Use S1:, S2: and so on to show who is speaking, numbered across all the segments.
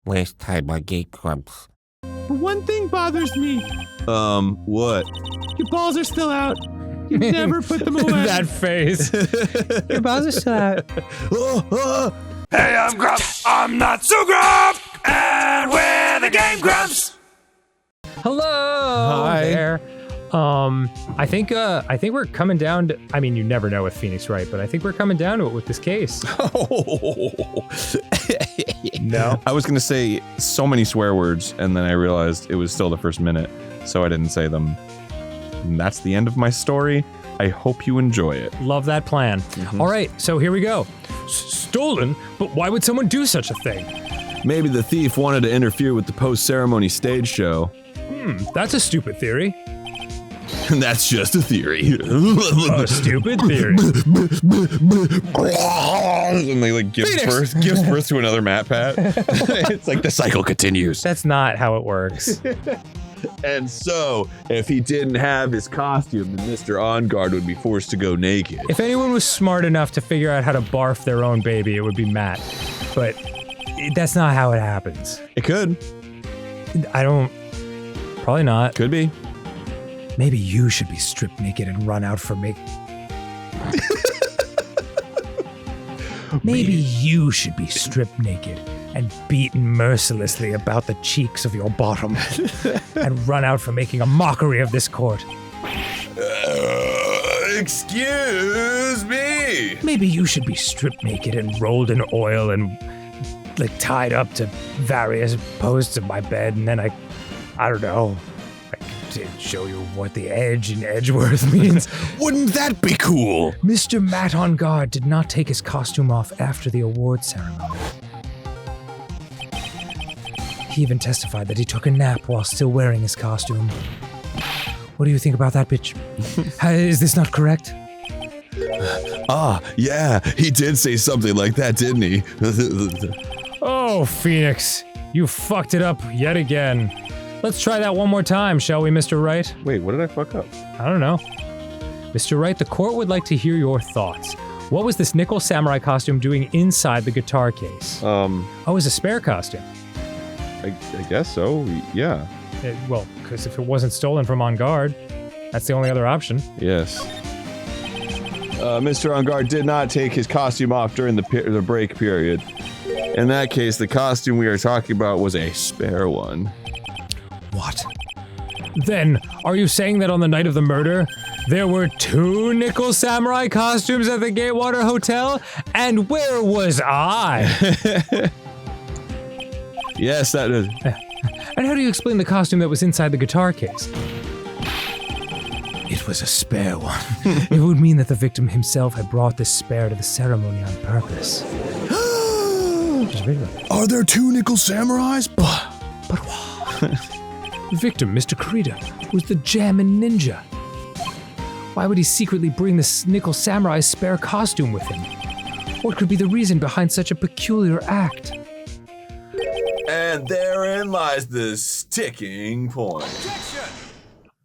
S1: Waste time on GameGrumps.
S2: But one thing bothers me.
S3: What?
S2: Your balls are still out. You never put them away.
S4: That face.
S2: Your balls are still out.
S5: Hey, I'm Grumps. I'm not so Grump, and we're the GameGrumps.
S4: Hello there. I think we're coming down to, I mean, you never know with Phoenix, right? But I think we're coming down to it with this case. No.
S3: I was gonna say so many swear words, and then I realized it was still the first minute, so I didn't say them. And that's the end of my story. I hope you enjoy it.
S4: Love that plan. All right, so here we go. Stolen? But why would someone do such a thing?
S3: Maybe the thief wanted to interfere with the post-ceremony stage show.
S4: That's a stupid theory.
S3: And that's just a theory.
S4: A stupid theory.
S3: And they like gives birth to another MatPat. It's like the cycle continues.
S4: That's not how it works.
S3: And so, if he didn't have his costume, then Mr. On Guard would be forced to go naked.
S4: If anyone was smart enough to figure out how to barf their own baby, it would be Matt. But that's not how it happens.
S3: It could.
S4: Probably not.
S3: Could be.
S4: Maybe you should be stripped naked and run out for me. Maybe you should be stripped naked and beaten mercilessly about the cheeks of your bottom and run out for making a mockery of this court.
S3: Excuse me.
S4: Maybe you should be stripped naked and rolled in oil and like tied up to various posts of my bed, and then I don't know, I could show you what the edge in Edgeworth means.
S3: Wouldn't that be cool?
S4: Mr. Matt on Guard did not take his costume off after the award ceremony. He even testified that he took a nap while still wearing his costume. What do you think about that, bitch? Is this not correct?
S3: Yeah, he did say something like that, didn't he?
S4: Oh, Phoenix, you fucked it up yet again. Let's try that one more time, shall we, Mr. Wright?
S3: Wait, what did I fuck up?
S4: I don't know. Mr. Wright, the court would like to hear your thoughts. What was this nickel samurai costume doing inside the guitar case? Oh, it was a spare costume.
S3: I guess so, yeah.
S4: Well, because if it wasn't stolen from On Guard, that's the only other option.
S3: Yes. Mr. On Guard did not take his costume off during the break period. In that case, the costume we are talking about was a spare one.
S4: What? Then, are you saying that on the night of the murder, there were 2 nickel samurai costumes at the Gatewater Hotel? And where was I?
S3: Yes, that is.
S4: And how do you explain the costume that was inside the guitar case? It was a spare one. It would mean that the victim himself had brought this spare to the ceremony on purpose.
S3: Are there 2 nickel samurais?
S4: But why? The victim, Mr. Krita, was the Jammin' Ninja. Why would he secretly bring this nickel samurai spare costume with him? What could be the reason behind such a peculiar act?
S3: And therein lies the sticking point.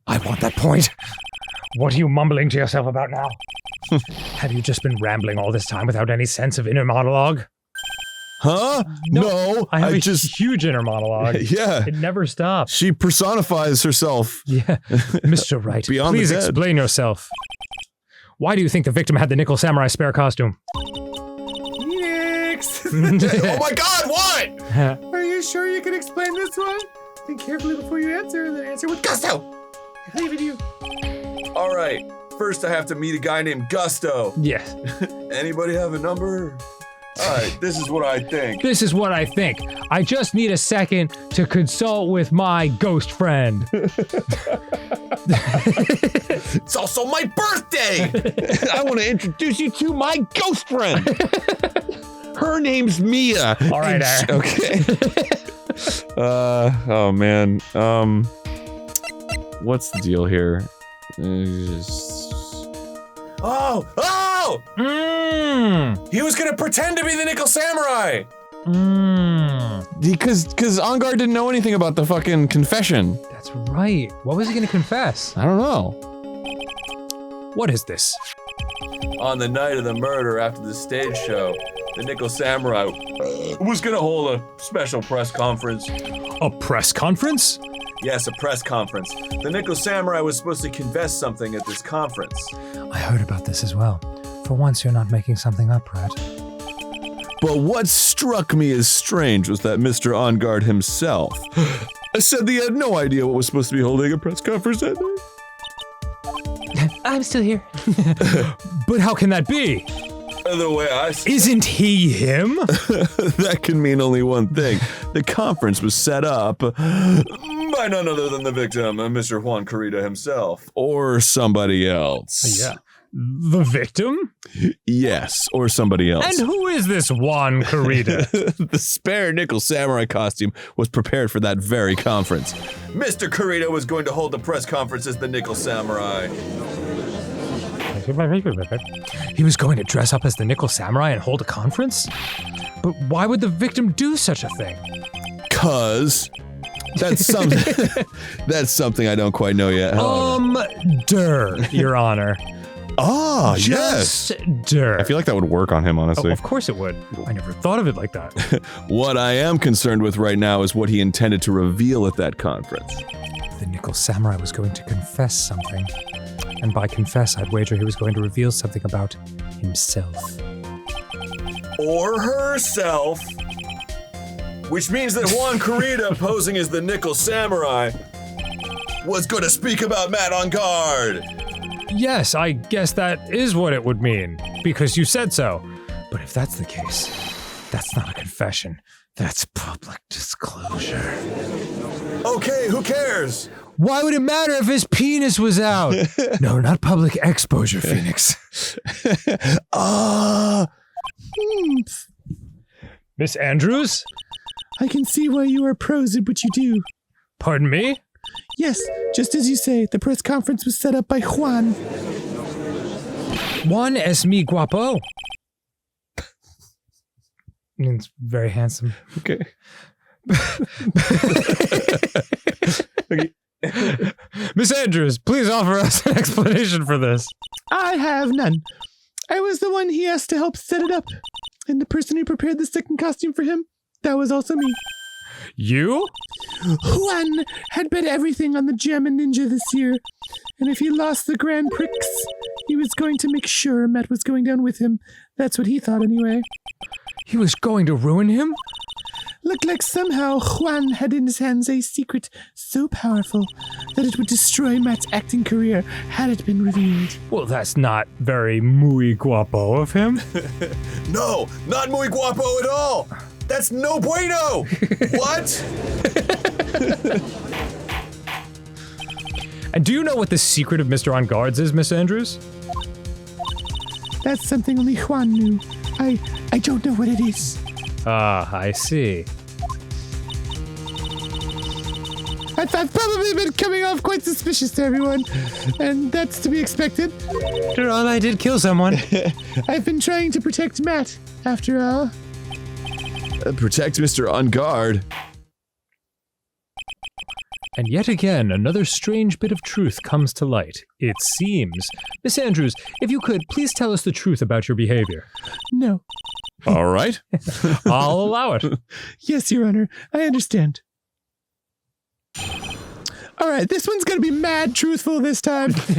S4: I want that point. What are you mumbling to yourself about now? Have you just been rambling all this time without any sense of inner monologue?
S3: Huh? No,
S4: I have a huge inner monologue.
S3: Yeah.
S4: It never stops.
S3: She personifies herself.
S4: Yeah. Mr. Wright, please explain yourself. Why do you think the victim had the nickel samurai spare costume?
S2: Next!
S3: Oh my god, what?
S2: Are you sure you can explain this one? Think carefully before you answer, and then answer with gusto! I believe in you.
S3: Alright, first I have to meet a guy named Gusto.
S4: Yes.
S3: Anybody have a number? Alright, this is what I think.
S4: This is what I think. I just need a second to consult with my ghost friend.
S3: It's also my birthday! I want to introduce you to my ghost friend! Her name's Mia.
S4: All right, Aaron.
S3: Okay. Oh man. What's the deal here? Oh! He was gonna pretend to be the Nickel Samurai! Because On Guard didn't know anything about the fucking confession.
S4: That's right. What was he gonna confess?
S3: I don't know.
S4: What is this?
S3: On the night of the murder after the stage show,
S6: the Nickel Samurai was gonna hold a special press conference.
S4: A press conference?
S6: Yes, a press conference. The Nickel Samurai was supposed to confess something at this conference.
S4: I heard about this as well. For once, you're not making something up, Red.
S3: But what struck me as strange was that Mr. On Guard himself said that he had no idea what was supposed to be holding a press conference that night.
S4: I'm still here. But how can that be?
S6: The way I see
S4: Isn't he him?
S3: That can mean only one thing. The conference was set up
S6: by none other than the victim, Mr. Juan Carita himself.
S3: or somebody else.
S4: Yeah. The victim?
S3: Yes, or somebody else.
S4: And who is this Juan Carita?
S3: The spare Nickel Samurai costume was prepared for that very conference.
S6: Mr. Carita was going to hold the press conference as the Nickel Samurai.
S4: He was going to dress up as the Nickel Samurai and hold a conference? But why would the victim do such a thing?
S3: 'Cause that's something that's something I don't quite know yet.
S4: Your Honor.
S3: Ah, yes.
S4: Just
S3: I feel like that would work on him, honestly.
S4: Oh, of course it would. I never thought of it like that.
S3: What I am concerned with right now is what he intended to reveal at that conference.
S4: The Nickel Samurai was going to confess something. And by confess, I'd wager he was going to reveal something about himself.
S6: Or herself. Which means that Juan Carita, posing as the Nickel Samurai, was going to speak about Matt on Guard.
S4: Yes, I guess that is what it would mean, because you said so. But if that's the case, that's not a confession. That's public disclosure.
S6: Okay, who cares?
S4: Why would it matter if his penis was out? No, not public exposure, Phoenix. Miss Andrews?
S2: I can see why you are pros at what you do.
S4: Pardon me?
S2: Yes, just as you say, the press conference was set up by Juan.
S4: Juan es mi guapo. It's very handsome.
S3: Okay.
S4: Miss Andrews, please offer us an explanation for this.
S2: I have none. I was the one he asked to help set it up. And the person who prepared the second costume for him, that was also me.
S4: You?
S2: Juan had bet everything on the German Ninja this year. And if he lost the Grand Prix, he was going to make sure Matt was going down with him. That's what he thought anyway.
S4: He was going to ruin him?
S2: Looked like somehow Juan had in his hands a secret so powerful that it would destroy Matt's acting career had it been revealed.
S4: Well, that's not very muy guapo of him.
S6: No, not muy guapo at all. That's no bueno. What?
S4: And do you know what the secret of Mr. On Guards is, Miss Andrews?
S2: That's something only Juan knew. I don't know what it is.
S4: Ah, I see.
S2: I've probably been coming off quite suspicious to everyone, and that's to be expected.
S4: After all, I did kill someone.
S2: I've been trying to protect Matt, after all.
S3: Protect Mr. On Guard.
S4: And yet again, another strange bit of truth comes to light. It seems. Miss Andrews, if you could, please tell us the truth about your behavior.
S2: No.
S3: All right.
S4: I'll allow it.
S2: Yes, Your Honor, I understand. All right, this one's gonna be mad truthful this time. From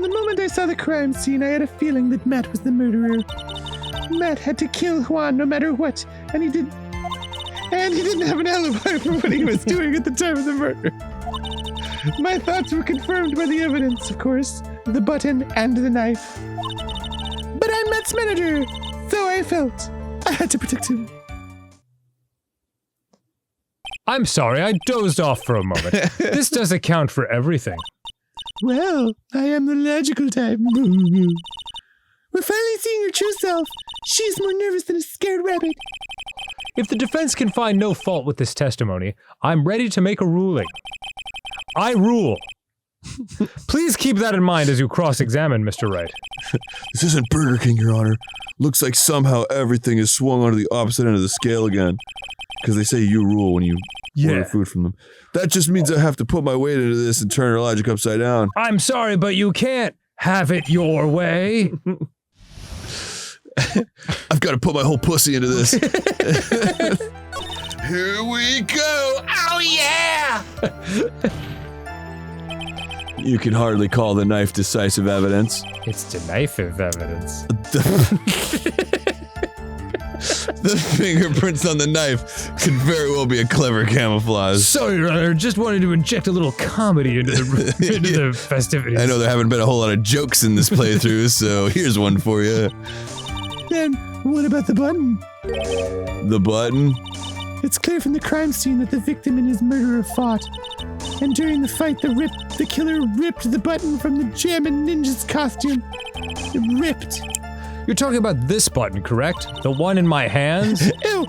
S2: the moment I saw the crime scene, I had a feeling that Matt was the murderer. Matt had to kill Juan no matter what, and he didn't have an alibi for what he was doing at the time of the murder. My thoughts were confirmed by the evidence, of course, the button and the knife. But I'm Matt's manager, so I felt I had to protect him.
S4: I'm sorry, I dozed off for a moment. This does account for everything.
S2: Well, I am the logical type. We're finally seeing her true self. She's more nervous than a scared rabbit.
S4: If the defense can find no fault with this testimony, I'm ready to make a ruling. I rule. Please keep that in mind as you cross-examine, Mr. Wright.
S3: This isn't Burger King, Your Honor. Looks like somehow everything is swung onto the opposite end of the scale again. Because they say you rule when you order food from them. That just means I have to put my weight into this and turn her logic upside down.
S4: I'm sorry, but you can't have it your way.
S3: I've got to put my whole pussy into this.
S6: Here we go! Oh yeah!
S3: You can hardly call the knife decisive evidence.
S4: It's decisive evidence.
S3: The fingerprints on the knife could very well be a clever camouflage.
S4: Sorry, Your Honor, just wanted to inject a little comedy into the festivities.
S3: I know there haven't been a whole lot of jokes in this playthrough, so here's one for you.
S2: Then, what about the button?
S3: The button?
S2: It's clear from the crime scene that the victim and his murderer fought. And during the fight, the killer ripped the button from the Jammin' Ninja's costume. It ripped.
S4: You're talking about this button, correct? The one in my hands?
S2: Ew!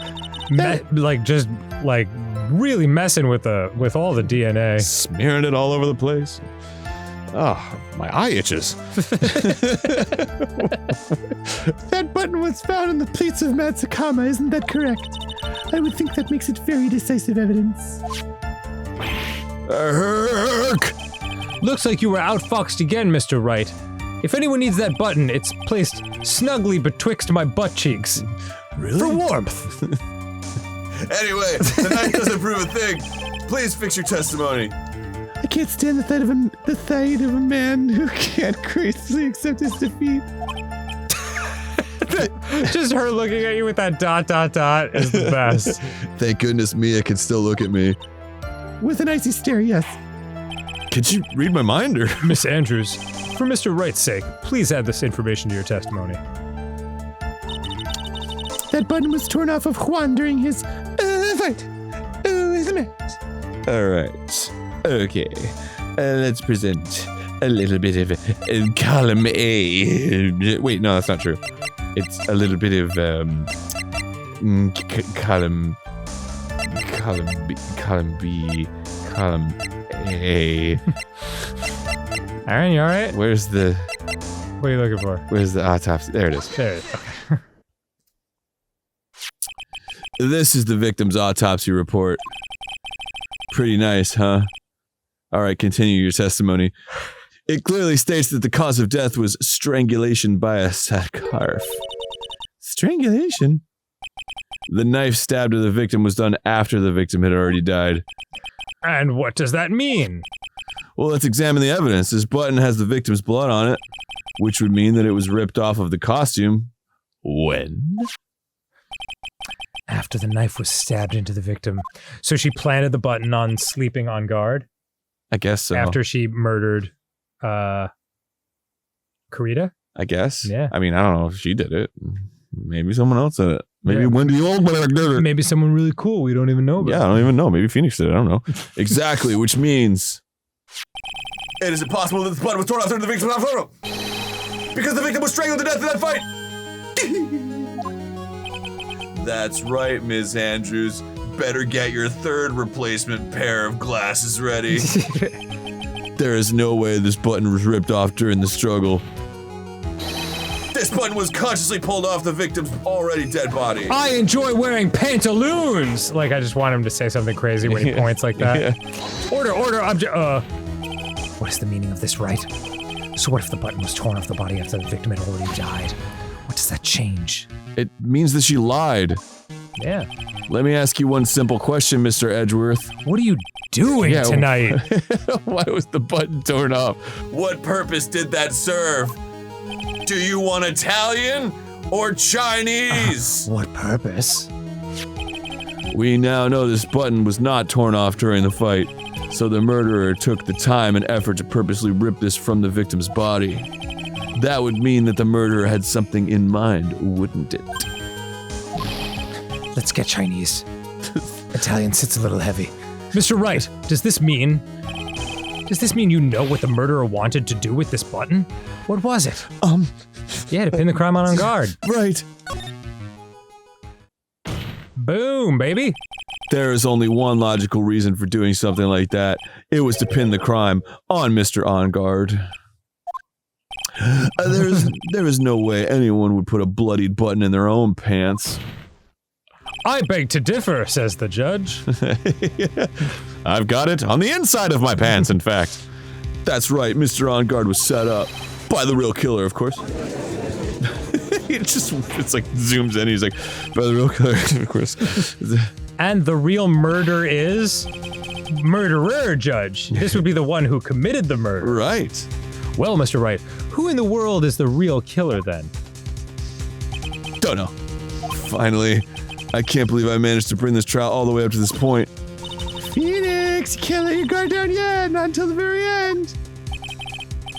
S4: Really messing with all the DNA.
S3: Smearing it all over the place. Oh, my eye itches.
S2: That button was found on the plates of Matsukama, isn't that correct? I would think that makes it very decisive evidence.
S4: Looks like you were outfoxed again, Mr. Wright. If anyone needs that button, it's placed snugly betwixt my butt cheeks.
S3: Really?
S4: For warmth.
S6: Anyway, the knife doesn't prove a thing. Please fix your testimony.
S2: I can't stand the sight of a man who can't gracefully accept his defeat.
S4: Just her looking at you with that ... is the best.
S3: Thank goodness Mia can still look at me.
S2: With an icy stare, yes.
S3: Could you read my mind, or?
S4: Miss Andrews, for Mr. Wright's sake, please add this information to your testimony.
S2: That button was torn off of Juan during his fight. His match.
S3: Alright. Okay. Let's present a little bit of column A. Wait, no, that's not true. It's a little bit of column B, column A.
S4: Aaron, you alright?
S3: Where's the...
S4: What are you looking for?
S3: Where's the autopsy? There it is.
S4: There it is. Okay.
S3: This is the victim's autopsy report. Pretty nice, huh? Alright, continue your testimony. It clearly states that the cause of death was strangulation by a scarf.
S2: Strangulation?
S3: The knife stab to the victim was done after the victim had already died.
S4: And what does that mean?
S3: Well, let's examine the evidence. This button has the victim's blood on it, which would mean that it was ripped off of the costume. When?
S4: After the knife was stabbed into the victim. So she planted the button on sleeping on guard?
S3: I guess so.
S4: After she murdered, Kurita?
S3: I guess.
S4: Yeah.
S3: I mean, I don't know if she did it. Maybe someone else did it. Maybe
S4: Yeah.
S3: Wendy Oldberg did it.
S4: Maybe someone really cool we don't even know about.
S3: Yeah, I don't even know. Maybe Phoenix did it. I don't know. Exactly, which means...
S6: It is impossible that the button was torn off during the victim's photo. Because the victim was strangled to death in that fight. That's right, Ms. Andrews. Better get your third replacement pair of glasses ready.
S3: There is no way this button was ripped off during the struggle.
S6: This button was consciously pulled off the victim's already dead body.
S4: I enjoy wearing pantaloons! Like, I just want him to say something crazy when he points like that.
S3: Yeah.
S4: Order, object, What is the meaning of this, right? So what if the button was torn off the body after the victim had already died? What does that change?
S3: It means that she lied.
S4: Yeah.
S3: Let me ask you one simple question, Mr. Edgeworth.
S4: What are you doing tonight?
S3: Why was the button torn off?
S6: What purpose did that serve? Do you want Italian or Chinese?
S4: What purpose?
S3: We now know this button was not torn off during the fight, so the murderer took the time and effort to purposely rip this from the victim's body. That would mean that the murderer had something in mind, wouldn't it?
S4: Let's get Chinese. Italian sits a little heavy. Mr. Wright, does this mean you know what the murderer wanted to do with this button? What was it? Yeah, to pin the crime on guard.
S3: Right.
S4: Boom, baby.
S3: There is only one logical reason for doing something like that. It was to pin the crime on Mr. On Guard. There is no way anyone would put a bloodied button in their own pants.
S4: I beg to differ, says the judge.
S3: I've got it on the inside of my pants, in fact. That's right, Mr. On Guard was set up. By the real killer, of course. it's like zooms in. He's like, by the real killer, of course.
S4: And the real murder is murderer, Judge. This would be the one who committed the murder.
S3: Right.
S4: Well, Mr. Wright, who in the world is the real killer then?
S3: Don't know. Finally, I can't believe I managed to bring this trial all the way up to this point.
S2: Phoenix, you can't let your guard down yet, not until the very end.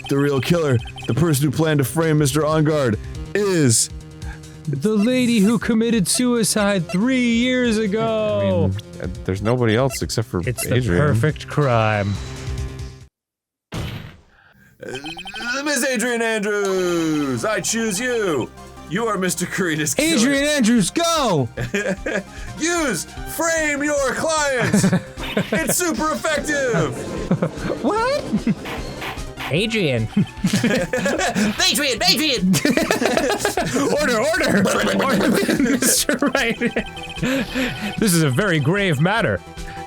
S3: The real killer, the person who planned to frame Mr. OnGuard, is...
S4: The lady who committed suicide 3 years ago.
S1: I mean, there's nobody else except for
S4: It's
S1: Adrian.
S4: the perfect crime.
S6: Miss Adrian Andrews, I choose you. You are Mr. Karita's killer.
S4: Adrian Andrews, go!
S6: Use frame your client. It's super effective.
S4: What? Adrian.
S7: Adrian!
S4: Order, Mr. Wright. This is a very grave matter.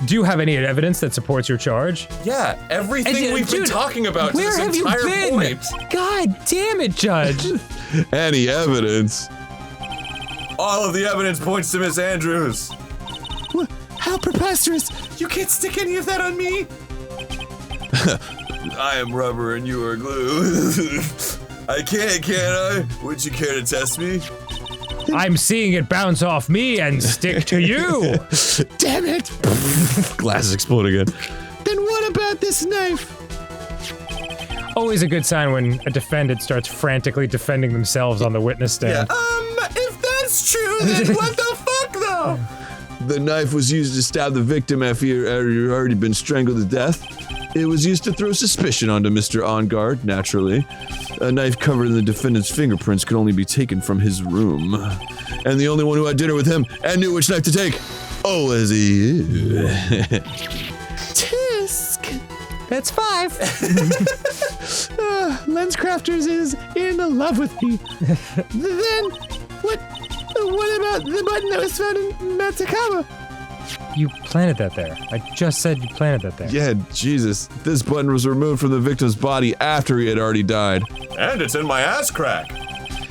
S4: Do you have any evidence that supports your charge?
S6: Yeah, everything we've been talking about to
S4: Where
S6: this
S4: have you
S6: entire
S4: been?
S6: point.
S4: God damn it, Judge.
S3: Any evidence?
S6: All of the evidence points to Miss Andrews.
S2: How preposterous! You can't stick any of that on me!
S6: I am rubber and you are glue. I can't I? Would you care to test me?
S4: I'm seeing it bounce off me and stick to you.
S2: Damn it!
S3: Glasses explode again.
S2: Then what about this knife?
S4: Always a good sign when a defendant starts frantically defending themselves on the witness stand.
S6: If that's true, then what the fuck though?
S3: The knife was used to stab the victim after he had already been strangled to death. It was used to throw suspicion onto Mr. OnGuard, naturally. A knife covered in the defendant's fingerprints could only be taken from his room. And the only one who had dinner with him and knew which knife to take, was he.
S2: Tisk!
S4: That's 5.
S2: Lenscrafters is in love with me. Then, what about the button that was found in Matsukama?
S4: You planted that there. I just said you planted that there.
S3: Yeah, Jesus. This button was removed from the victim's body after he had already died.
S6: And it's in my ass crack.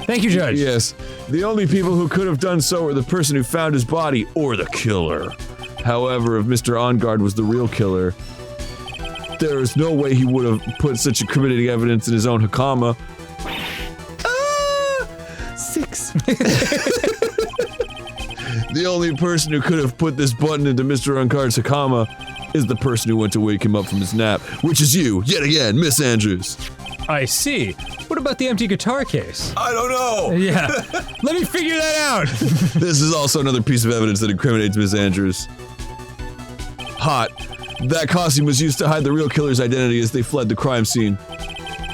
S4: Thank you, Judge.
S3: Yes. The only people who could have done so were the person who found his body or the killer. However, if Mr. OnGuard was the real killer, there is no way he would have put such incriminating evidence in his own Hakama.
S2: 6.
S3: The only person who could have put this button into Mr. OnGuard's Hakama is the person who went to wake him up from his nap, which is you, yet again, Miss Andrews.
S4: I see. What about the empty guitar case?
S6: I don't know.
S4: Yeah. Let me figure that out.
S3: This is also another piece of evidence that incriminates Miss Andrews. Hot. That costume was used to hide the real killer's identity as they fled the crime scene.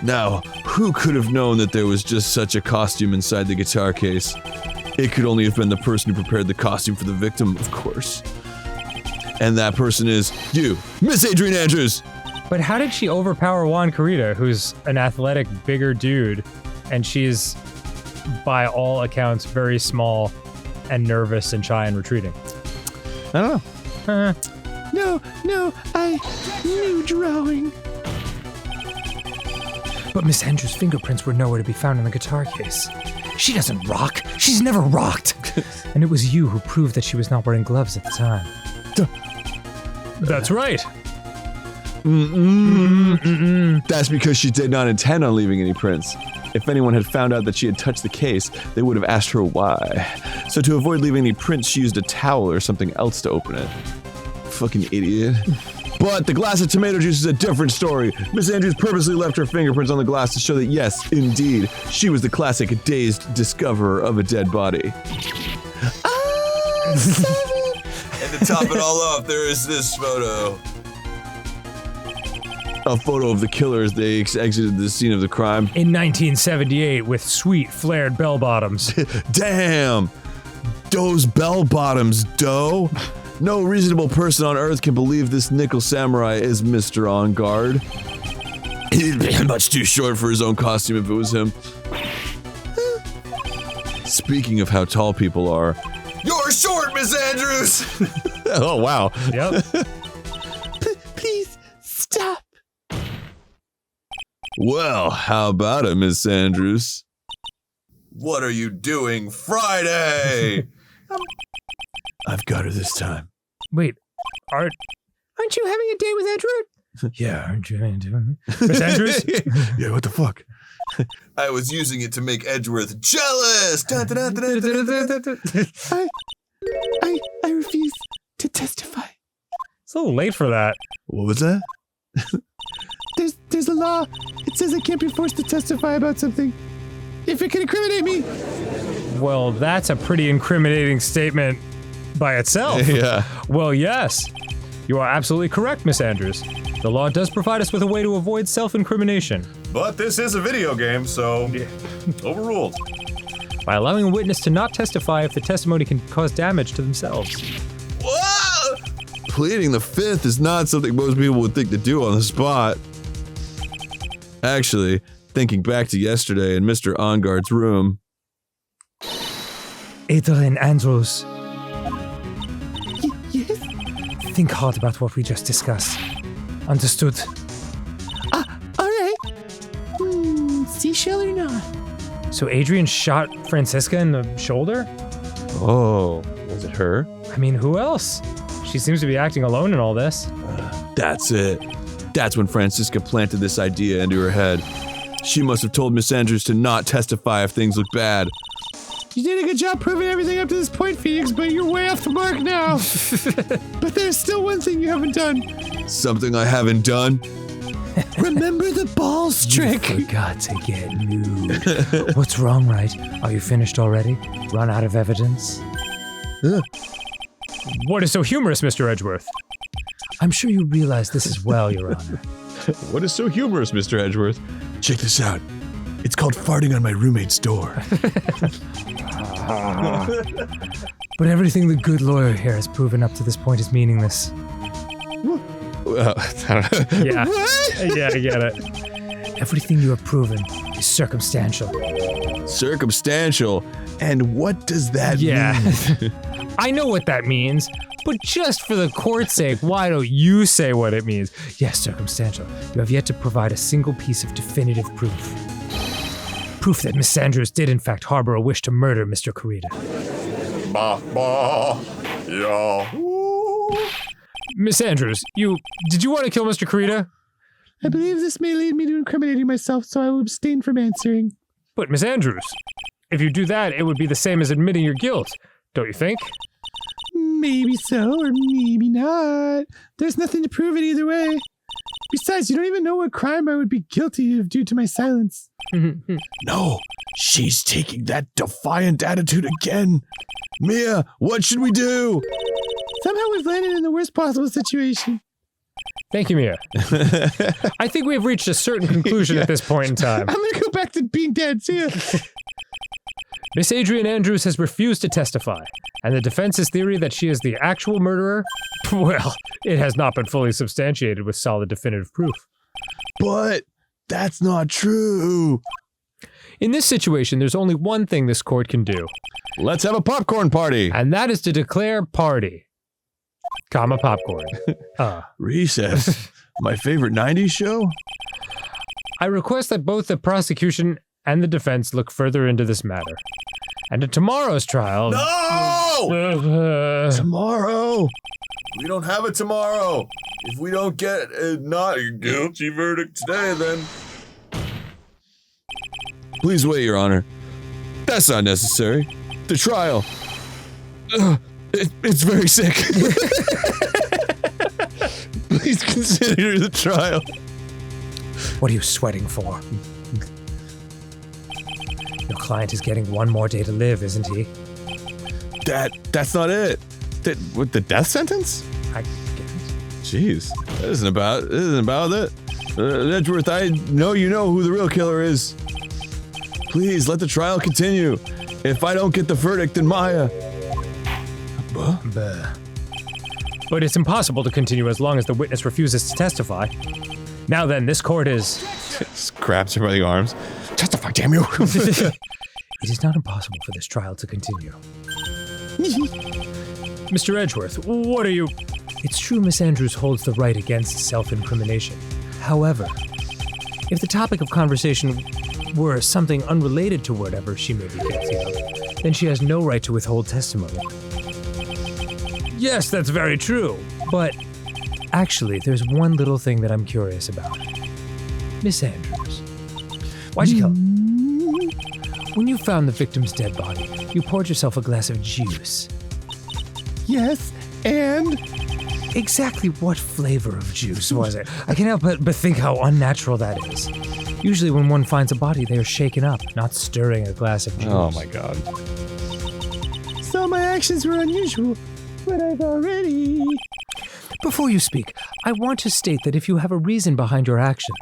S3: Now, who could have known that there was just such a costume inside the guitar case? It could only have been the person who prepared the costume for the victim, of course. And that person is you, Miss Adrian Andrews!
S4: But how did she overpower Juan Carita, who's an athletic, bigger dude, and she's, by all accounts, very small and nervous and shy and retreating?
S3: I don't know.
S2: No, I knew drawing.
S4: But Miss Andrews' fingerprints were nowhere to be found in the guitar case. She doesn't rock. She's never rocked. And it was you who proved that she was not wearing gloves at the time. That's right.
S3: That's because she did not intend on leaving any prints. If anyone had found out that she had touched the case, they would have asked her why. So to avoid leaving any prints, she used a towel or something else to open it. Fucking idiot. But the glass of tomato juice is a different story. Miss Andrews purposely left her fingerprints on the glass to show that yes, indeed, she was the classic dazed discoverer of a dead body.
S2: 7.
S6: And to top it all off, there is this photo.
S3: A photo of the killer as they exited the scene of the crime.
S4: In 1978 with sweet flared bell bottoms.
S3: Damn! Those bell bottoms, doe! No reasonable person on Earth can believe this nickel samurai is Mr. OnGuard. He'd be much too short for his own costume if it was him. Speaking of how tall people are.
S6: You're short, Miss Andrews!
S3: Oh, wow.
S4: Yep.
S2: Please, stop.
S3: Well, how about it, Miss Andrews?
S6: What are you doing Friday?
S3: I've got her this time.
S4: Wait, aren't you having a date with Edgeworth? Yeah, aren't you having a date with me? Miss Andrews?
S3: Yeah, what the fuck?
S6: I was using it to make Edgeworth jealous. Dun, dun, dun, dun, dun, dun, dun, dun.
S2: I refuse to testify.
S4: It's a little late for that.
S3: What was that?
S2: There's a law. It says I can't be forced to testify about something if it can incriminate me.
S4: Well, that's a pretty incriminating statement by itself.
S3: Yeah.
S4: Well, yes. You are absolutely correct, Miss Andrews. The law does provide us with a way to avoid self-incrimination.
S6: But this is a video game, so overruled.
S4: By allowing a witness to not testify if the testimony can cause damage to themselves.
S6: Whoa!
S3: Pleading the fifth is not something most people would think to do on the spot. Actually, thinking back to yesterday in Mr. Ongard's room.
S4: Adrian Andrews,
S2: Yes?
S4: think hard about what we just discussed. Understood?
S2: Alright. Seashell or not?
S4: So Adrian shot Francisca in the shoulder?
S1: Oh, was it her?
S4: I mean, who else? She seems to be acting alone in all this.
S3: That's it. That's when Francisca planted this idea into her head. She must have told Miss Andrews to not testify if things look bad.
S2: You did a good job proving everything up to this point, Phoenix, but you're way off the mark now. But there's still one thing you haven't done.
S3: Something I haven't done?
S2: Remember the balls trick?
S4: Forgot to get nude. What's wrong, right? Are you finished already? Run out of evidence? What is so humorous, Mr. Edgeworth? I'm sure you realize this as well, Your Honor.
S1: What is so humorous, Mr. Edgeworth?
S3: Check this out. It's called farting on my roommate's door.
S4: But everything the good lawyer here has proven up to this point is meaningless.
S1: I don't know.
S4: Yeah. Yeah, I get it. Everything you have proven is circumstantial.
S3: Circumstantial? And what does that mean?
S4: I know what that means, but just for the court's sake, why don't you say what it means? Yes, circumstantial. You have yet to provide a single piece of definitive proof. Proof that Miss Andrews did in fact harbor a wish to murder Mr. Corrida.
S6: Bah, bah. Yeah.
S4: Miss Andrews, did you want to kill Mr. Corrida?
S2: I believe this may lead me to incriminating myself, so I will abstain from answering.
S4: But Miss Andrews, if you do that, it would be the same as admitting your guilt, don't you think?
S2: Maybe so, or maybe not. There's nothing to prove it either way. Besides, you don't even know what crime I would be guilty of due to my silence.
S3: No, she's taking that defiant attitude again. Mia, what should we do?
S2: Somehow we've landed in the worst possible situation.
S4: Thank you, Mia. I think we have reached a certain conclusion at this point in time.
S2: I'm gonna go back to being dead. See ya.
S4: Miss Adrian Andrews has refused to testify, and the defense's theory that she is the actual murderer, well, it has not been fully substantiated with solid definitive proof.
S3: But that's not true.
S4: In this situation, there's only one thing this court can do,
S3: Let's have a popcorn party.
S4: and that is to declare party. Comma popcorn.
S3: Recess. My favorite 90s show?
S4: I request that both the prosecution and the defense look further into this matter. And at tomorrow's trial...
S6: No!
S3: Tomorrow.
S6: We don't have it tomorrow. If we don't get a not guilty verdict today, then...
S3: Please wait, Your Honor. That's not necessary. The trial. It's very sick. Please consider the trial.
S4: What are you sweating for? Your client is getting one more day to live, isn't he?
S3: That's not it.
S1: With the death sentence?
S4: I guess.
S3: Jeez, that isn't about it. Edgeworth, I know you know who the real killer is. Please let the trial continue. If I don't get the verdict, then Maya.
S4: But it's impossible to continue as long as the witness refuses to testify. Now then, this court is...
S1: Just grabs her by the arms. Testify, damn you!
S4: It is not impossible for this trial to continue. Mr. Edgeworth, what are you... It's true Miss Andrews holds the right against self-incrimination. However, if the topic of conversation were something unrelated to whatever she may be guilty of, then she has no right to withhold testimony. Yes, that's very true, but actually, there's one little thing that I'm curious about. Miss Andrews, why'd you kill him? When you found the victim's dead body, you poured yourself a glass of juice.
S2: Yes, and?
S4: Exactly what flavor of juice was it? I can't help but think how unnatural that is. Usually when one finds a body, they are shaken up, not stirring a glass of juice.
S1: Oh my god.
S2: So my actions were unusual, but I've already...
S4: Before you speak, I want to state that if you have a reason behind your actions,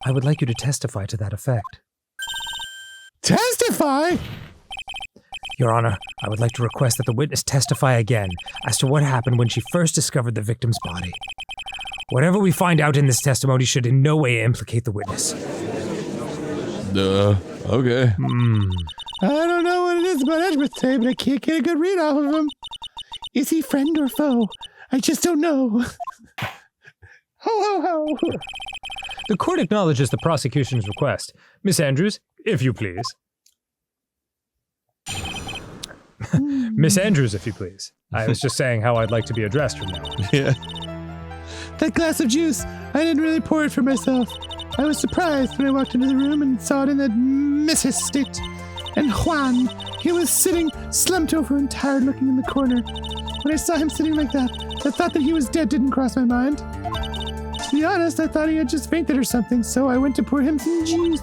S4: I would like you to testify to that effect.
S2: Testify?
S4: Your Honor, I would like to request that the witness testify again as to what happened when she first discovered the victim's body. Whatever we find out in this testimony should in no way implicate the witness.
S3: Okay.
S2: I don't know what it is about Edgeworth today, but I can't get a good read off of him. Is he friend or foe? I just don't know. Ho, ho, ho.
S4: The court acknowledges the prosecution's request. Miss Andrews, if you please. Miss Andrews, if you please. I was just saying how I'd like to be addressed from now.
S1: Yeah.
S2: That glass of juice, I didn't really pour it for myself. I was surprised when I walked into the room and saw it in that missus state. And Juan, he was sitting slumped over and tired looking in the corner. When I saw him sitting like that, the thought that he was dead didn't cross my mind. To be honest, I thought he had just fainted or something, so I went to pour him some juice.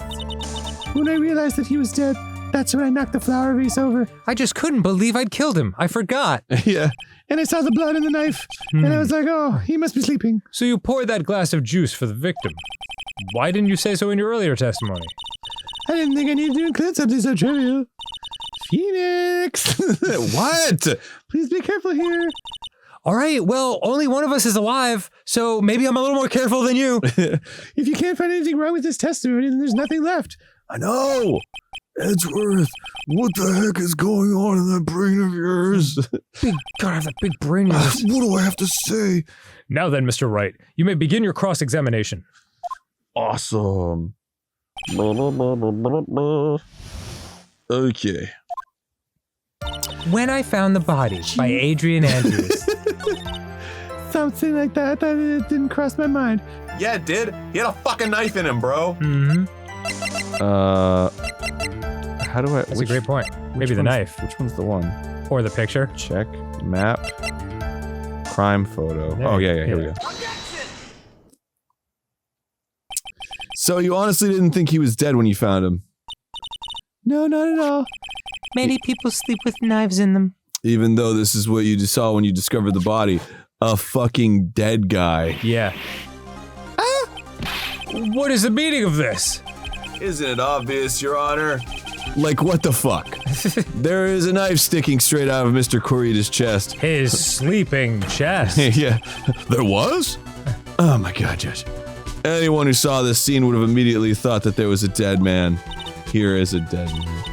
S2: When I realized that he was dead, that's when I knocked the flower vase over.
S4: I just couldn't believe I'd killed him. I forgot.
S1: Yeah.
S2: And I saw the blood and the knife, and I was like, oh, he must be sleeping.
S4: So you poured that glass of juice for the victim. Why didn't you say so in your earlier testimony?
S2: I didn't think I needed to include something so trivial. Phoenix!
S1: What?
S2: Please be careful here.
S4: All right, well, only one of us is alive, so maybe I'm a little more careful than you.
S2: If you can't find anything wrong with this testimony, then there's nothing left.
S3: I know! Edgeworth, what the heck is going on in that brain of yours?
S4: God, I have that big brain of yours.
S3: What do I have to say?
S4: Now then, Mr. Wright, you may begin your cross-examination.
S3: Awesome. Okay.
S4: When I Found the Body by Adrian Andrews.
S2: Something like that. That it didn't cross my mind.
S6: Yeah, it did. He had a fucking knife in him, bro.
S4: Mm-hmm.
S1: How do I...
S4: That's a great point. Maybe the knife.
S1: Which one's the one?
S4: Or the picture.
S1: Check. Map. Crime photo.
S4: There
S1: Oh,
S4: you
S1: yeah, here we go.
S3: So you honestly didn't think he was dead when you found him?
S2: No, not at all.
S4: Many people sleep with knives in them.
S3: Even though this is what you just saw when you discovered the body. A fucking dead guy.
S4: Yeah. What is the meaning of this?
S6: Isn't it obvious, Your Honor?
S3: Like, what the fuck? There is a knife sticking straight out of Mr. Corrida's chest.
S4: His sleeping chest.
S3: Yeah. There was? Oh my god, Judge. Anyone who saw this scene would have immediately thought that there was a dead man. Here is a dead man.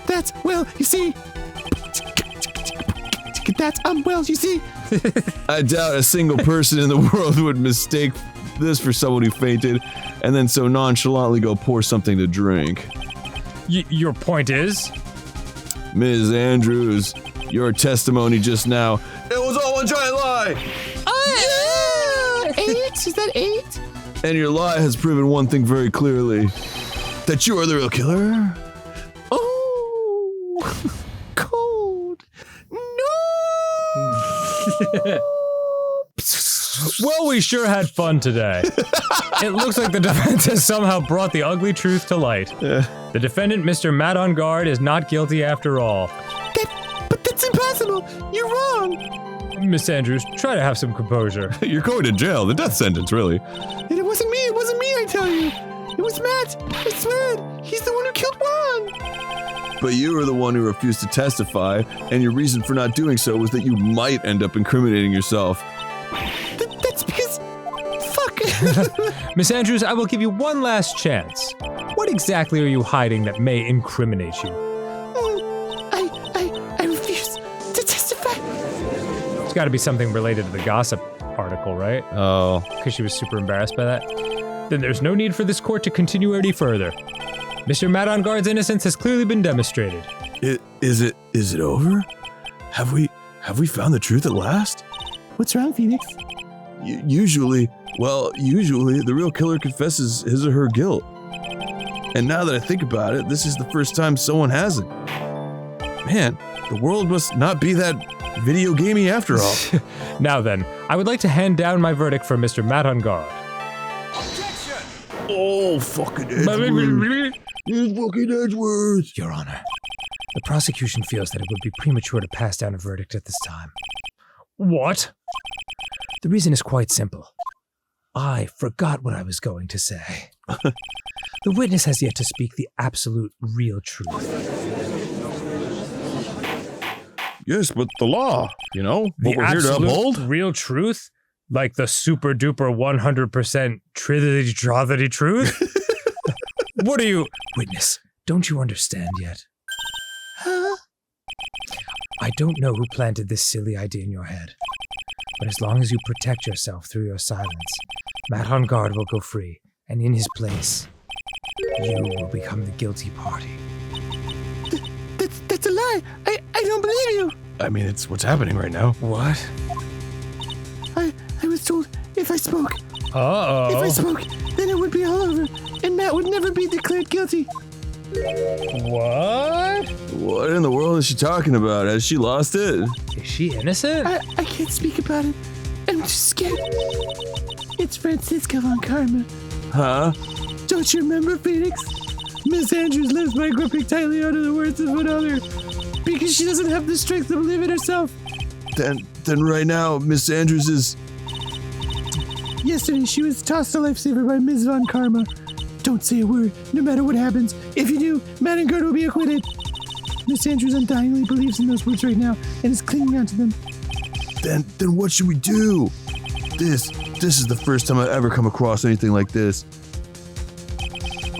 S2: That's, well, you see. That's, well, you see.
S3: I doubt a single person in the world would mistake this for someone who fainted and then so nonchalantly go pour something to drink.
S4: Your point is?
S3: Ms. Andrews, your testimony just now,
S6: It was all one giant lie!
S2: 8? Is that 8?
S3: and your lie has proven one thing very clearly. That you are the real killer.
S2: Oh, cold. No.
S4: Well, we sure had fun today. It looks like the defense has somehow brought the ugly truth to light. The defendant, Mr. Matt on Guard, is not guilty after all.
S2: But that's impossible. You're wrong.
S4: Miss Andrews, try to have some composure.
S1: You're going to jail. The death sentence, really.
S2: And it wasn't me. It wasn't me, I tell you. It was Matt. I swear it. He's the one who killed Juan.
S3: But you were the one who refused to testify, and your reason for not doing so was that you might end up incriminating yourself.
S2: That's because... Fuck.
S4: Miss Andrews, I will give you one last chance. What exactly are you hiding that may incriminate you?
S2: I refuse to testify.
S4: It's got to be something related to the gossip article, right?
S1: Oh.
S4: Because she was super embarrassed by that? Then there's no need for this court to continue any further. Mr. Matt-on-Guard's innocence has clearly been demonstrated.
S3: Is it over? Have we found the truth at last?
S2: What's wrong, Phoenix?
S3: Usually the real killer confesses his or her guilt. And now that I think about it, this is the first time someone hasn't. Man, the world must not be that video gamey after all.
S4: Now then, I would like to hand down my verdict for Mr. Matt-on-Guard.
S3: Oh, fucking Edgeworth. It's fucking Edgeworth.
S4: Your Honor, the prosecution feels that it would be premature to pass down a verdict at this time. What? The reason is quite simple. I forgot what I was going to say. The witness has yet to speak the absolute real truth.
S3: Yes, but the law, what
S4: The
S3: we're here to
S4: absolute
S3: uphold?
S4: real truth? Like the super duper 100% trithity truth? What are you... Witness, don't you understand yet?
S2: Huh?
S4: I don't know who planted this silly idea in your head. But as long as you protect yourself through your silence, Matt-on-Guard will go free, and in his place, you will become the guilty party.
S2: That's a lie. I don't believe you.
S1: I mean, it's what's happening right now.
S4: What?
S2: I was told if I spoke,
S4: Uh-oh.
S2: then it would be all over, and Matt would never be declared guilty.
S4: What?
S3: What in the world is she talking about? Has she lost it?
S4: Is she innocent?
S2: I can't speak about it. I'm just scared. It's Francisca von Karma.
S3: Huh?
S2: Don't you remember, Phoenix? Miss Andrews lives by gripping tightly onto the words of another because she doesn't have the strength to believe in herself.
S3: Then right now, Miss Andrews is...
S2: Yesterday, she was tossed a lifesaver by Ms. Von Karma. Don't say a word, no matter what happens. If you do, Matt-on-Guard will be acquitted. Miss Andrews undyingly believes in those words right now and is clinging onto them.
S3: Then what should we do? This is the first time I've ever come across anything like this.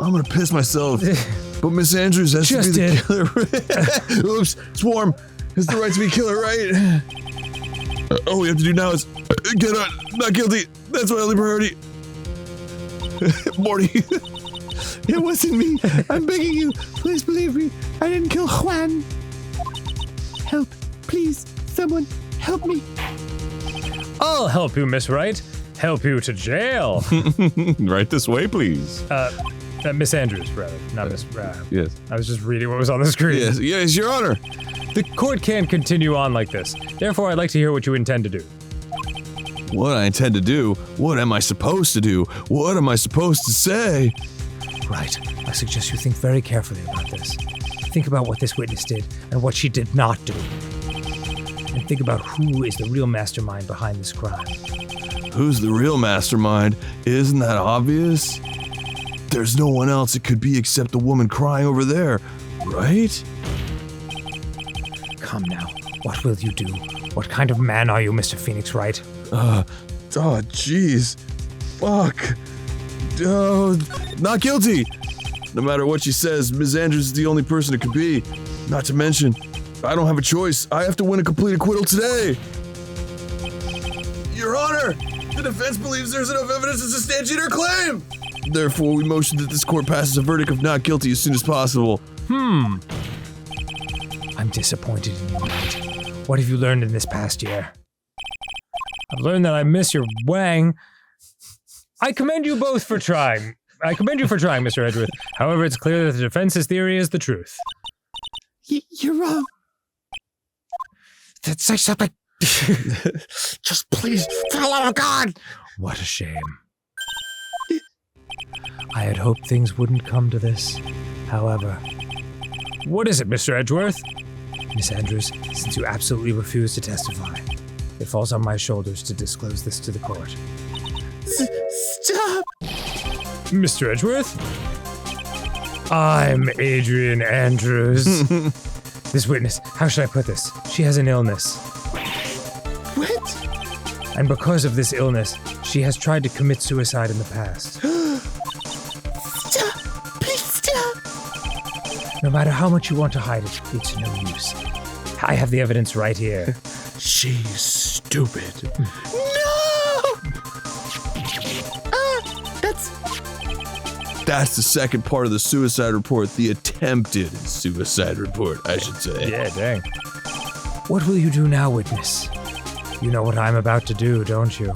S3: I'm gonna piss myself. But Miss Andrews has to be the killer. Oops, Swarm has the right to be killer, right? All we have to do now is get on. Not guilty. That's my only priority. Morty.
S2: It wasn't me. I'm begging you. Please believe me. I didn't kill Juan. Help. Please. Someone help me.
S4: I'll help you, Miss Wright. Help you to jail.
S1: Right this way, please.
S4: Miss Andrews, rather. Not Miss...
S1: Yes.
S4: I was just reading what was on the screen.
S3: Yes, Your Honor.
S4: The court can't continue on like this. Therefore, I'd like to hear what you intend to do.
S3: What I intend to do? What am I supposed to do? What am I supposed to say?
S4: Right. I suggest you think very carefully about this. Think about what this witness did and what she did not do. And think about who is the real mastermind behind this crime.
S3: Who's the real mastermind? Isn't that obvious? There's no one else it could be except the woman crying over there, right?
S4: Come now. What will you do? What kind of man are you, Mr. Phoenix Wright?
S3: Jeez. Fuck. Not guilty. No matter what she says, Ms. Andrews is the only person it could be. Not to mention, I don't have a choice. I have to win a complete acquittal today. Your Honor, the defense believes there's enough evidence to substantiate her claim. Therefore, we motion that this court passes a verdict of not guilty as soon as possible.
S4: I'm disappointed in you, Wright. What have you learned in this past year? I've learned that I miss your wang. I commend you both for trying. Mr. Edgeworth. However, it's clear that the defense's theory is the truth.
S2: You're wrong.
S4: Say something.
S2: Just please, for the love of God.
S4: What a shame. I had hoped things wouldn't come to this. However, what is it, Mr. Edgeworth? Miss Andrews, since you absolutely refuse to testify, it falls on my shoulders to disclose this to the court.
S2: Stop!
S4: Mr. Edgeworth? I'm Adrian Andrews. This witness, how should I put this? She has an illness.
S2: What?
S4: And because of this illness, she has tried to commit suicide in the past.
S2: Stop! Please stop!
S4: No matter how much you want to hide it, it's no use. I have the evidence right here.
S3: She's stupid.
S2: No!
S3: That's the second part of the suicide report, the attempted suicide report, I should say.
S4: Yeah, dang. What will you do now, witness? You know what I'm about to do, don't you?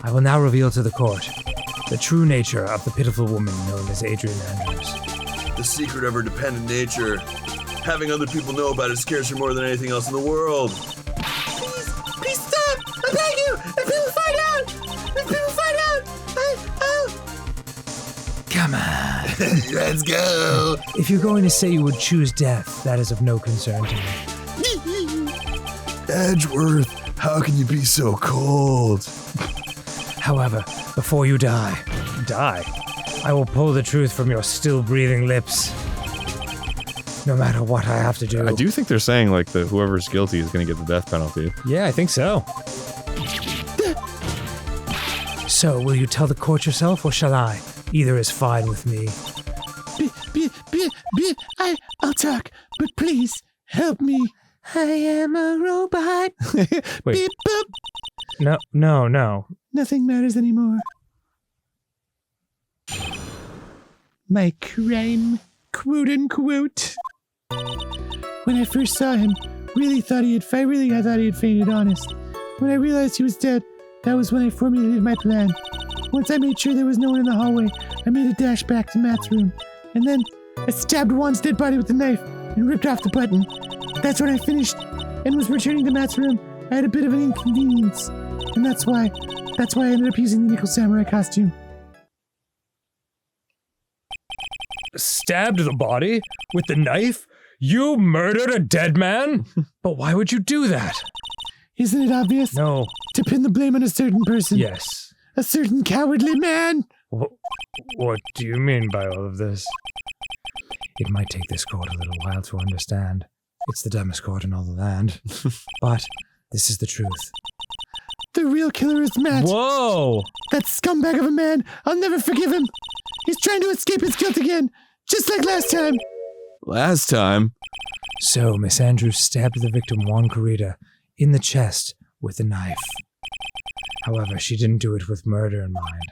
S4: I will now reveal to the court the true nature of the pitiful woman known as Adrian Andrews.
S3: The secret of her dependent nature. Having other people know about it scares her more than anything else in the world.
S2: Please stop! I beg you! If people find out! If people find out! I'll...
S4: Come on.
S3: Let's go!
S4: If you're going to say you would choose death, that is of no concern to me.
S3: Edgeworth, how can you be so cold?
S4: However, before you die, I will pull the truth from your still breathing lips. No matter what I have to do.
S1: I do think they're saying, like, that whoever's guilty is going to get the death penalty.
S4: Yeah, I think so. So, will you tell the court yourself, or shall I? Either is fine with me.
S2: I'll talk, but please, help me. I am a robot.
S4: Wait.
S2: Beep, boop.
S4: No.
S2: Nothing matters anymore. My crime, quote unquote. When I first saw him, I thought he had fainted, honest. When I realized he was dead, that was when I formulated my plan. Once I made sure there was no one in the hallway, I made a dash back to Matt's room. And then I stabbed Juan's dead body with the knife and ripped off the button. That's when I finished and was returning to Matt's room. I had a bit of an inconvenience. And that's why I ended up using the Nickel Samurai costume.
S4: Stabbed the body with the knife? You murdered a dead man? But why would you do that?
S2: Isn't it obvious?
S4: No.
S2: To pin the blame on a certain person.
S4: Yes.
S2: A certain cowardly man.
S4: What do you mean by all of this? It might take this court a little while to understand. It's the dumbest court in all the land. But this is the truth.
S2: The real killer is Matt.
S4: Whoa!
S2: That scumbag of a man. I'll never forgive him. He's trying to escape his guilt again. Just like last time.
S3: Last time?
S4: So, Miss Andrews stabbed the victim, Juan Corrida, in the chest with a knife. However, she didn't do it with murder in mind.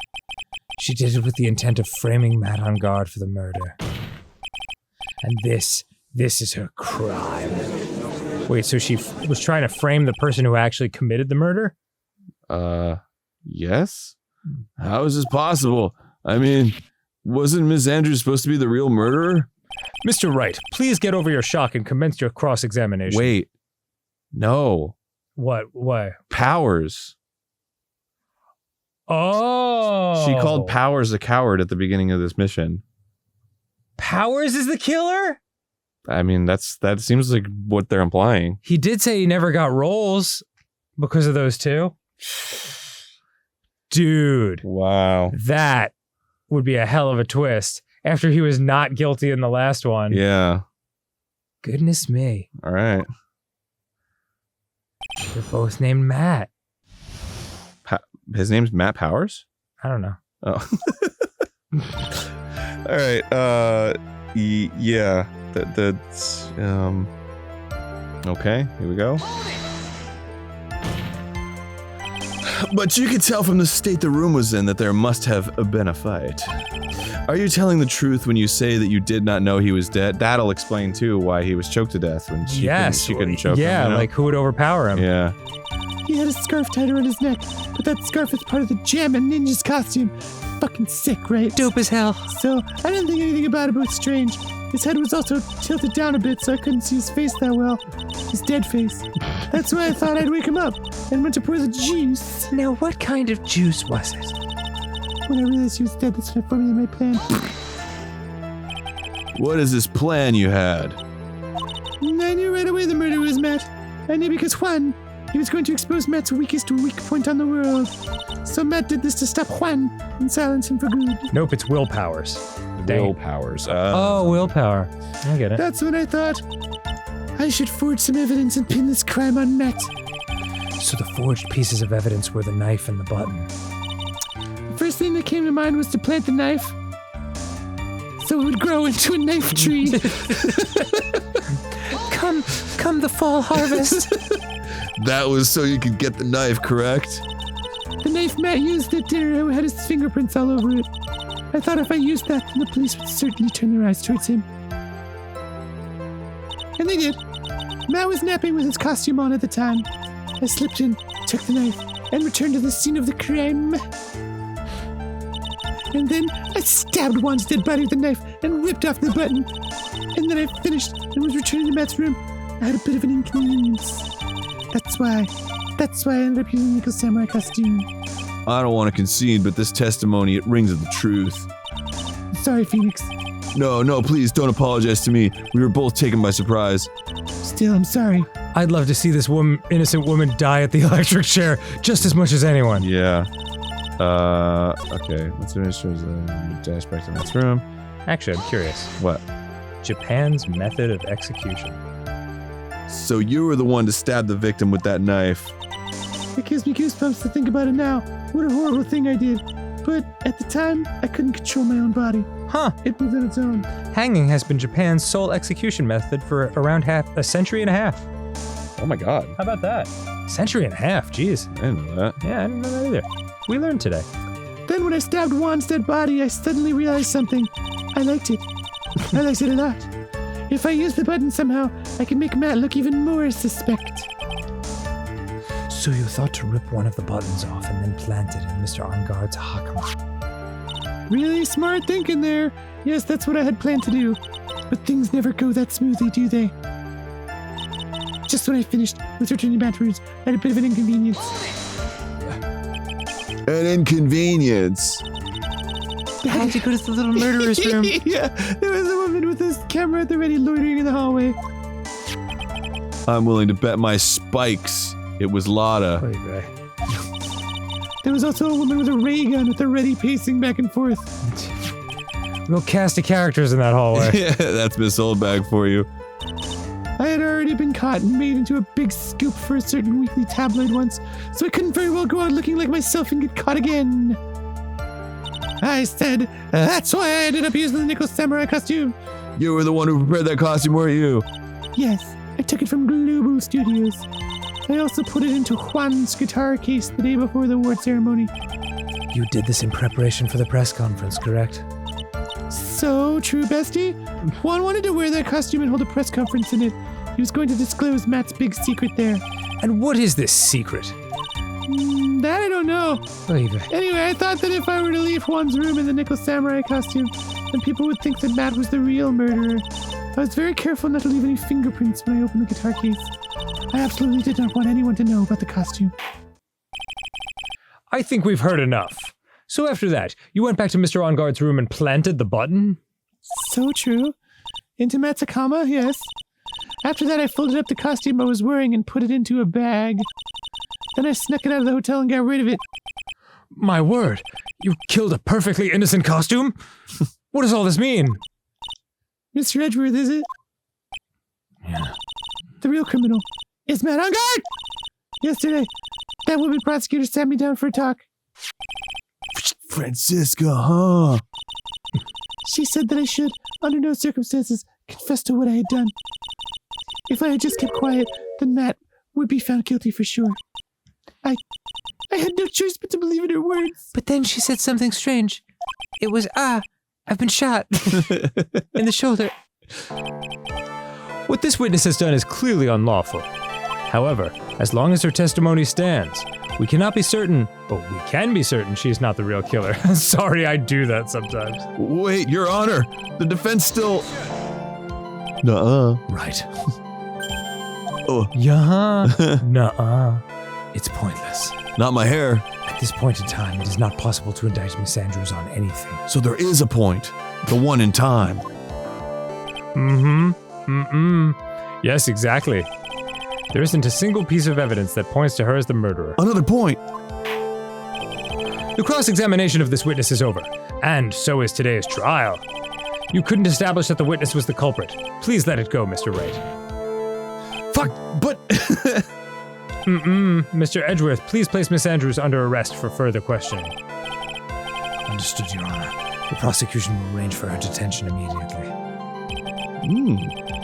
S4: She did it with the intent of framing Matt on guard for the murder. And this is her crime. Wait, so she was trying to frame the person who actually committed the murder?
S3: Yes? How is this possible? I mean, wasn't Miss Andrews supposed to be the real murderer?
S4: Mr. Wright, please get over your shock and commence your cross-examination.
S3: Wait. No.
S4: What? Why?
S3: Powers.
S4: Oh!
S3: She called Powers a coward at the beginning of this mission.
S4: Powers is the killer?
S3: I mean, that seems like what they're implying.
S4: He did say he never got roles because of those two. Dude.
S3: Wow.
S4: That would be a hell of a twist after he was not guilty in the last one.
S3: Yeah.
S4: Goodness me.
S3: All right.
S4: They're both named Matt.
S3: His name's Matt Powers?
S4: I don't know.
S3: Oh. All right. Yeah. That's okay, here we go. But you could tell from the state the room was in that there must have been a fight. Are you telling the truth when you say that you did not know he was dead? That'll explain too why he was choked to death when she couldn't choke him.
S4: Yeah,
S3: you know?
S4: like who would overpower him?
S3: Yeah.
S2: He had a scarf tied around his neck, but that scarf is part of the Jammin' Ninja's costume. Fucking sick, right?
S4: Dope as hell.
S2: So, I didn't think anything about it, but it's strange. His head was also tilted down a bit, so I couldn't see his face that well. His dead face. That's why I thought I'd wake him up and went to pour the juice.
S4: Now, what kind of juice was it?
S2: When I realized he was dead, that's when I formulated my plan.
S3: What is this plan you had?
S2: I knew right away the murderer was Matt. I knew because Juan, he was going to expose Matt's weakest weak point on the world. So Matt did this to stop Juan and silence him for good.
S4: Nope, it's willpowers.
S3: Will Powers.
S4: Oh, willpower. I get it.
S2: That's when I thought I should forge some evidence and pin this crime on Matt.
S4: So the forged pieces of evidence were the knife and the button.
S2: The first thing that came to mind was to plant the knife so it would grow into a knife tree.
S4: Come the fall harvest.
S3: That was so you could get the knife, correct?
S2: The knife Matt used at dinner had his fingerprints all over it. I thought if I used that, then the police would certainly turn their eyes towards him. And they did. Matt was napping with his costume on at the time. I slipped in, took the knife, and returned to the scene of the crime. And then I stabbed Juan's dead body with the knife and ripped off the button. And then I finished and was returning to Matt's room. I had a bit of an inconvenience. That's why I ended up using the Nickel Samurai costume.
S3: I don't want to concede, but this testimony, it rings of the truth.
S2: Sorry, Phoenix.
S3: No, please don't apologize to me. We were both taken by surprise.
S2: Still, I'm sorry.
S4: I'd love to see this innocent woman die at the electric chair just as much as anyone.
S1: Yeah. Okay. Let's finish. Dash back to Matt's room.
S4: Actually, I'm curious.
S1: What?
S4: Japan's method of execution.
S3: So you were the one to stab the victim with that knife.
S2: It gives me goosebumps to think about it now. What a horrible thing I did. But at the time, I couldn't control my own body.
S4: Huh.
S2: It moved on its own.
S4: Hanging has been Japan's sole execution method for around a century and a half.
S1: Oh my god.
S4: How about that? Century and a half, jeez.
S1: I didn't know that.
S4: Yeah, I didn't know that either. We learned today.
S2: Then when I stabbed Juan's dead body, I suddenly realized something. I liked it. I liked it a lot. If I use the button somehow, I can make Matt look even more suspect.
S4: So you thought to rip one of the buttons off and then plant it in Mr. Arngard's hakama.
S2: Really smart thinking there. Yes, that's what I had planned to do. But things never go that smoothly, do they? Just when I finished with returning batteries, I had a bit of an inconvenience.
S3: An inconvenience.
S4: I had to go to the little murderer's room.
S2: Yeah, there was a woman with this camera at the ready loitering in the hallway.
S3: I'm willing to bet my spikes it was Lotta.
S2: There was also a woman with a ray gun at the ready pacing back and forth.
S4: Real cast of characters in that hallway.
S3: Yeah, that's Miss Oldbag for you.
S2: I had already been caught and made into a big scoop for a certain weekly tabloid once, so I couldn't very well go out looking like myself and get caught again. I said, that's why I ended up using the Nickel Samurai costume.
S3: You were the one who prepared that costume, weren't you?
S2: Yes, I took it from Global Studios. I also put it into Juan's guitar case the day before the award ceremony.
S4: You did this in preparation for the press conference, correct?
S2: So true, bestie. Juan wanted to wear that costume and hold a press conference in it. He was going to disclose Matt's big secret there.
S4: And what is this secret?
S2: That I don't know.
S4: Leave it.
S2: Anyway, I thought that if I were to leave Juan's room in the Nickel Samurai costume, then people would think that Matt was the real murderer. I was very careful not to leave any fingerprints when I opened the guitar case. I absolutely did not want anyone to know about the costume.
S4: I think we've heard enough. So after that, you went back to Mr. Arngard's room and planted the button?
S2: So true. Into Matt's hakama, yes. After that, I folded up the costume I was wearing and put it into a bag. Then I snuck it out of the hotel and got rid of it.
S4: My word, you killed a perfectly innocent costume? What does all this mean?
S2: Mr. Edgeworth, is it?
S4: Yeah.
S2: The real criminal is Matt Arngard! Yesterday, that woman prosecutor sat me down for a talk.
S3: Francisca, huh?
S2: She said that I should, under no circumstances, confess to what I had done. If I had just kept quiet, then Matt would be found guilty for sure. I had no choice but to believe in her words.
S4: But then she said something strange. It was, I've been shot in the shoulder. What this witness has done is clearly unlawful. However, as long as her testimony stands, we cannot be certain, but we can be certain she is not the real killer. Sorry, I do that sometimes.
S3: Wait, Your Honor, the defense still... Nuh-uh.
S4: Right.
S3: Oh.
S4: Yeah. Nuh-uh. It's pointless.
S3: Not my hair.
S4: At this point in time, it is not possible to indict Miss Andrews on anything.
S3: So there is a point. The one in time.
S4: Yes, exactly. There isn't a single piece of evidence that points to her as the murderer.
S3: Another point.
S4: The cross-examination of this witness is over, and so is today's trial. You couldn't establish that the witness was the culprit. Please let it go, Mr. Wright.
S3: Fuck, but...
S4: Mr. Edgeworth, please place Miss Andrews under arrest for further questioning. Understood, Your Honor. The prosecution will arrange for her detention immediately.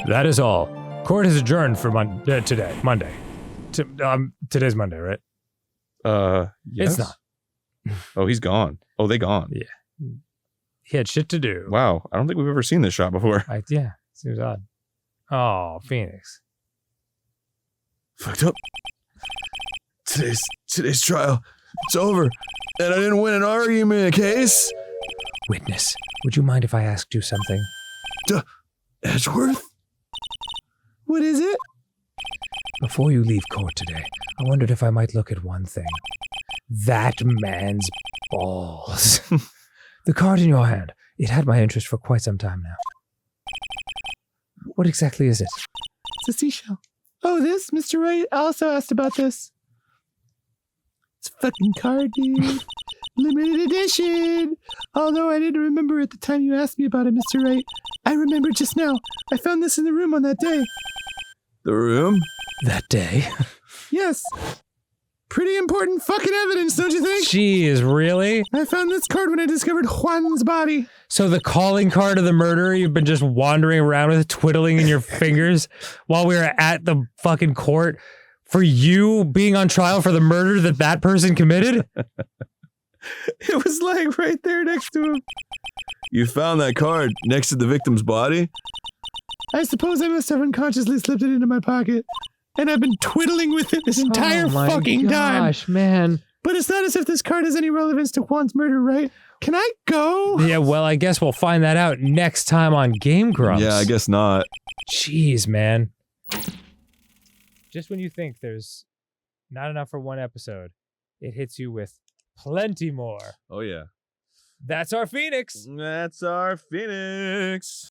S4: That is all. Court is adjourned for today, Monday. Today's Monday, right?
S1: Yes.
S4: It's not.
S1: Oh, he's gone. Oh, they gone.
S4: Yeah. He had shit to do.
S1: Wow, I don't think we've ever seen this shot before.
S4: Yeah, seems odd. Oh, Phoenix.
S3: Fucked up. Today's trial. It's over. And I didn't win an argument case.
S4: Witness, would you mind if I asked you something?
S3: Edgeworth?
S2: What is it?
S4: Before you leave court today, I wondered if I might look at one thing. That man's balls. The card in your hand. It had my interest for quite some time now. What exactly is it?
S2: It's a seashell. Oh, this? Mr. Wright also asked about this. It's a fucking card, dude. Limited edition. Although I didn't remember at the time you asked me about it, Mr. Wright. I remember just now. I found this in the room on that day.
S3: The room?
S4: That day?
S2: Yes. Pretty important fucking evidence, don't you think?
S4: Jeez, really?
S2: I found this card when I discovered Juan's body.
S4: So the calling card of the murderer you've been just wandering around with, twiddling in your fingers while we were at the fucking court for you being on trial for the murder that person committed?
S2: It was like right there next to him.
S3: You found that card next to the victim's body?
S2: I suppose I must have unconsciously slipped it into my pocket. And I've been twiddling with it this entire fucking time.
S4: Gosh, man.
S2: But it's not as if this card has any relevance to Juan's murder, right? Can I go?
S4: Yeah, well, I guess we'll find that out next time on GameGrumps.
S3: Yeah, I guess not.
S4: Jeez, man. Just when you think there's not enough for one episode, it hits you with plenty more.
S1: Oh, yeah.
S4: That's our Phoenix.
S1: That's our Phoenix.